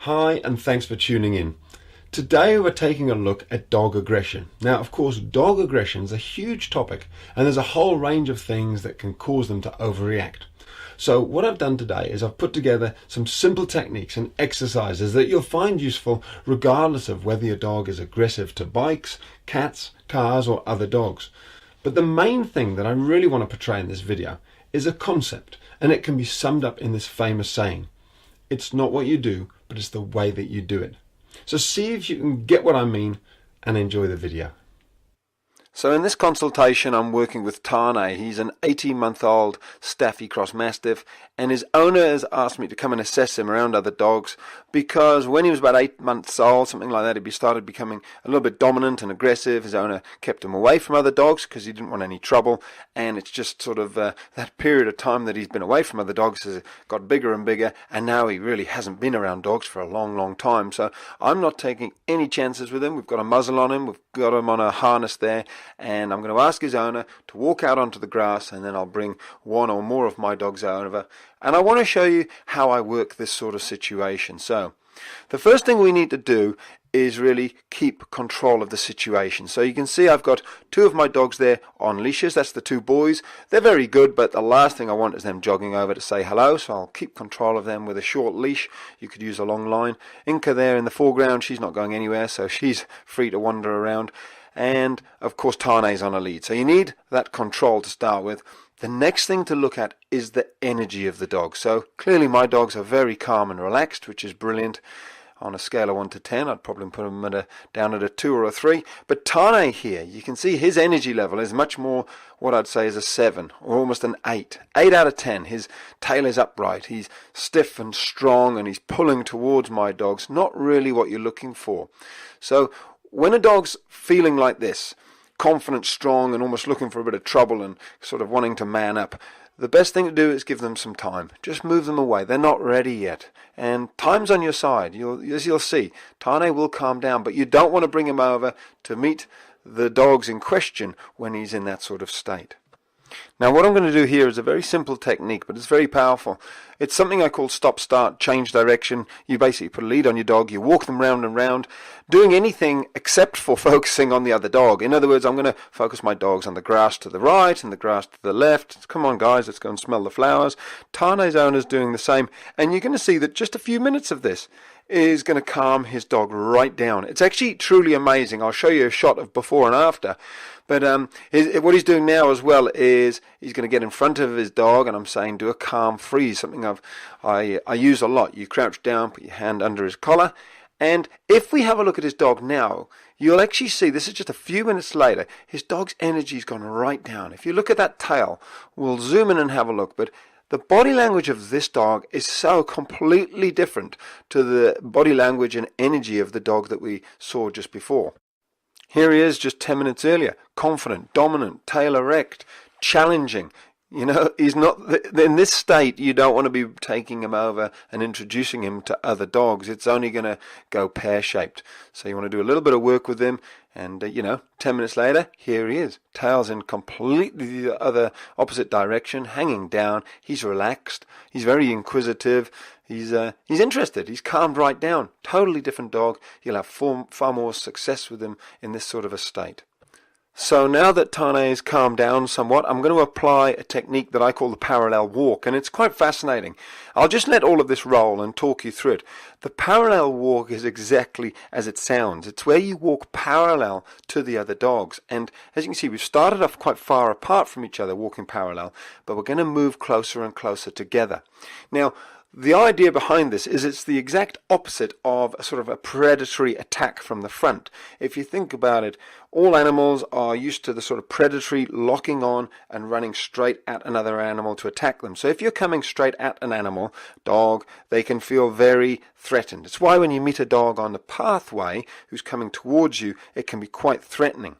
Hi, and thanks for tuning in. Today we're taking a look at dog aggression. Now, of course, dog aggression is a huge topic, and there's a whole range of things that can cause them to overreact. So what I've done today is I've put together some simple techniques and exercises that you'll find useful regardless of whether your dog is aggressive to bikes, cats, cars, or other dogs. But the main thing that I really want to portray in this video is a concept, and it can be summed up in this famous saying: it's not what you do, but it's the way that you do it. So see if you can get what I mean and enjoy the video. So in this consultation I'm working with Tane. He's an 18-month-old Staffy Cross Mastiff, and his owner has asked me to come and assess him around other dogs because when he was about 8 months old, something like that, he started becoming a little bit dominant and aggressive. His owner kept him away from other dogs because he didn't want any trouble, and it's just sort of that period of time that he's been away from other dogs has got bigger and bigger, and now he really hasn't been around dogs for a long time. So I'm not taking any chances with him. We've got a muzzle on him, we've got him on a harness there, and I'm going to ask his owner to walk out onto the grass, and then I'll bring one or more of my dogs over, and I want to show you how I work this sort of situation. So the first thing we need to do is really keep control of the situation. So you can see I've got two of my dogs there on leashes. That's the two boys. They're very good, but the last thing I want is them jogging over to say hello, so I'll keep control of them with a short leash. You could use a long line. Inca there in the foreground, she's not going anywhere, so she's free to wander around. And of course Tane's on a lead. So you need that control to start with. The next thing to look at is the energy of the dog. So clearly my dogs are very calm and relaxed, which is brilliant. On a scale of 1 to 10, I'd probably put him down at a 2 or a 3. But Tane here, you can see his energy level is much more what I'd say is a 7 or almost an 8. 8 out of 10. His tail is upright. He's stiff and strong, and he's pulling towards my dogs. Not really what you're looking for. So when a dog's feeling like this, confident, strong, and almost looking for a bit of trouble and sort of wanting to man up, the best thing to do is give them some time. Just move them away. They're not ready yet. And time's on your side. As you'll see, Tane will calm down, but you don't want to bring him over to meet the dogs in question when he's in that sort of state. Now what I'm going to do here is a very simple technique, but it's very powerful. It's something I call stop, start, change direction. You basically put a lead on your dog, you walk them round and round, doing anything except for focusing on the other dog. In other words, I'm going to focus my dogs on the grass to the right and the grass to the left. Come on guys, let's go and smell the flowers. Tane's owner's doing the same, and you're going to see that just a few minutes of this is going to calm his dog right down. It's actually truly amazing. I'll show you a shot of before and after. But what he's doing now as well is he's going to get in front of his dog, and I'm saying do a calm freeze, something I use a lot. You crouch down, put your hand under his collar, and if we have a look at his dog now, you'll actually see, this is just a few minutes later, his dog's energy's gone right down. If you look at that tail, we'll zoom in and have a look, but the body language of this dog is so completely different to the body language and energy of the dog that we saw just before. Here he is just 10 minutes earlier, confident, dominant, tail erect, challenging. You know, he's not in this state. You don't want to be taking him over and introducing him to other dogs. It's only going to go pear-shaped. So you want to do a little bit of work with him, and 10 minutes later, here he is. Tail's in completely the other opposite direction, hanging down. He's relaxed. He's very inquisitive. He's interested. He's calmed right down. Totally different dog. You'll have far more success with him in this sort of a state. So now that Tane's calmed down somewhat, I'm going to apply a technique that I call the parallel walk, and it's quite fascinating. I'll just let all of this roll and talk you through it. The parallel walk is exactly as it sounds. It's where you walk parallel to the other dogs, and as you can see, we've started off quite far apart from each other, walking parallel, but we're going to move closer and closer together. Now, the idea behind this is it's the exact opposite of a sort of a predatory attack from the front. If you think about it, all animals are used to the sort of predatory locking on and running straight at another animal to attack them. So if you're coming straight at an animal, dog, they can feel very threatened. It's why when you meet a dog on the pathway who's coming towards you, it can be quite threatening.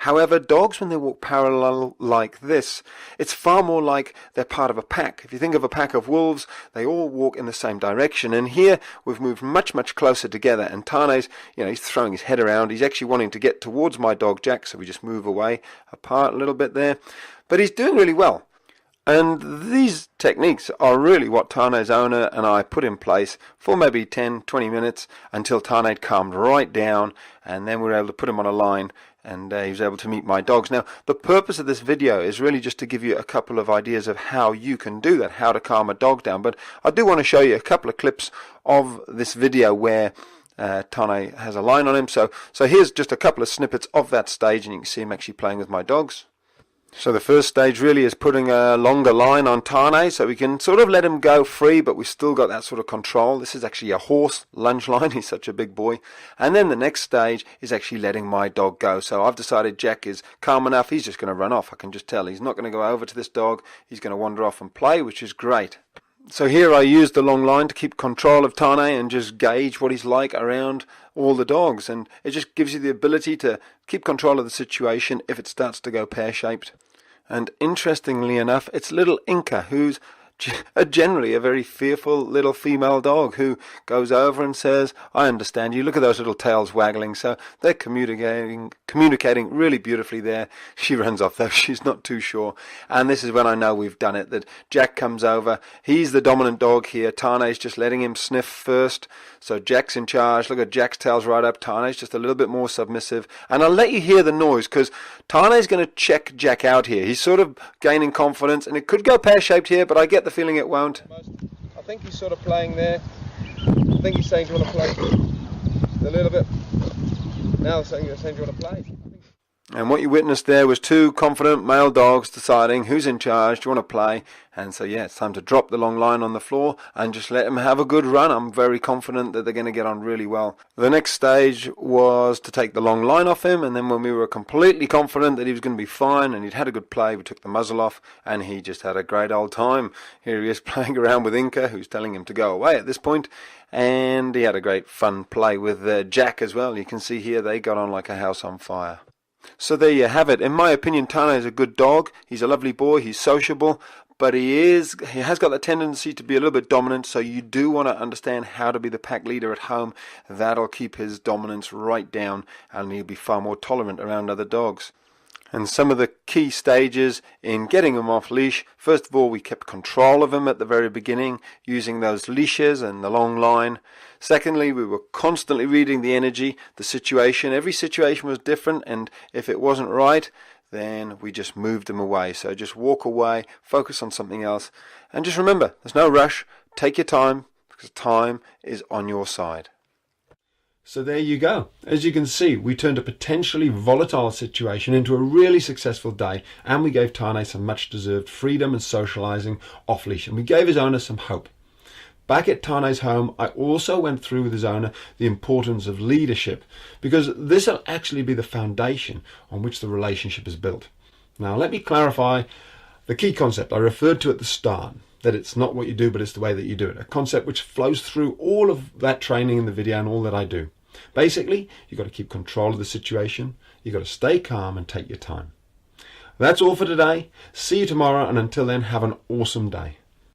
However, dogs, when they walk parallel like this, it's far more like they're part of a pack. If you think of a pack of wolves, they all walk in the same direction. And here we've moved much, much closer together. And Tane's, he's throwing his head around. He's actually wanting to get towards my dog Jack, so we just move away apart a little bit there. But he's doing really well. And these techniques are really what Tane's owner and I put in place for maybe 10-20 minutes until Tane calmed right down, and then we were able to put him on a line and he was able to meet my dogs. Now, the purpose of this video is really just to give you a couple of ideas of how you can do that, how to calm a dog down. But I do want to show you a couple of clips of this video where Tane has a line on him. So here's just a couple of snippets of that stage, and you can see him actually playing with my dogs. So the first stage really is putting a longer line on Tane so we can sort of let him go free, but we've still got that sort of control. This is actually a horse lunge line. He's such a big boy. And then the next stage is actually letting my dog go. So I've decided Jack is calm enough. He's just going to run off. I can just tell he's not going to go over to this dog. He's going to wander off and play, which is great. So here I used the long line to keep control of Tane and just gauge what he's like around all the dogs. And it just gives you the ability to keep control of the situation if it starts to go pear-shaped. And interestingly enough, it's little Inca, who's generally a very fearful little female dog, who goes over and says, I understand you. Look at those little tails waggling. So they're communicating really beautifully there. She runs off though. She's not too sure. And this is when I know we've done it, that Jack comes over. He's the dominant dog here. Tane's just letting him sniff first. So Jack's in charge. Look at Jack's tail's right up. Tane's just a little bit more submissive. And I'll let you hear the noise because Tane's going to check Jack out here. He's sort of gaining confidence, and it could go pear-shaped here, but I get the feeling it won't. I think he's sort of playing there. I think he's saying, do you want to play? A little bit. Now he's saying, do you want to play? And what you witnessed there was two confident male dogs deciding who's in charge, do you want to play? And so yeah, it's time to drop the long line on the floor and just let them have a good run. I'm very confident that they're going to get on really well. The next stage was to take the long line off him, and then when we were completely confident that he was going to be fine and he'd had a good play, we took the muzzle off and he just had a great old time. Here he is playing around with Inca, who's telling him to go away at this point, and he had a great fun play with Jack as well. You can see here they got on like a house on fire. So there you have it. In my opinion, Tane is a good dog. He's a lovely boy. He's sociable, but he has got the tendency to be a little bit dominant. So you do want to understand how to be the pack leader at home. That'll keep his dominance right down, and he'll be far more tolerant around other dogs. And some of the key stages in getting him off leash: first of all, we kept control of him at the very beginning using those leashes and the long line. Secondly, we were constantly reading the energy, the situation. Every situation was different, and if it wasn't right, then we just moved him away. So just walk away, focus on something else, and just remember, there's no rush. Take your time, because time is on your side. So there you go. As you can see, we turned a potentially volatile situation into a really successful day, and we gave Tane some much deserved freedom and socializing off leash, and we gave his owner some hope. Back at Tane's home, I also went through with his owner the importance of leadership, because this will actually be the foundation on which the relationship is built. Now let me clarify the key concept I referred to at the start, that it's not what you do, but it's the way that you do it. A concept which flows through all of that training in the video and all that I do. Basically, you've got to keep control of the situation. You've got to stay calm and take your time. That's all for today. See you tomorrow, and until then, have an awesome day.